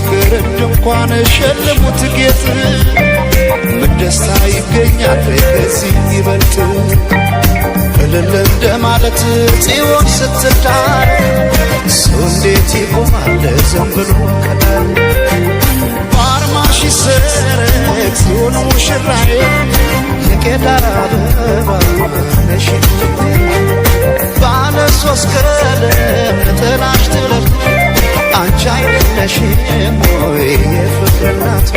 ፍቅር እንኳን ሸልሙት ጌጥ ምን ደስታ ይገኛል ከዚህ ይበልጥ እልል እንደማለት ጽዮን ስትዳር ሰው እንዴት ይቆማል ዝም ብሎ ከዳር ባርማሽ ይሰረቅ ጽዮን ሙሽራዬ የቄዳር አበባ ነሽ ባለ ሶስት ቀለም ነጠላሽ ትለፍ አንቺ አይደለሽም ወይ የፍቅር እናት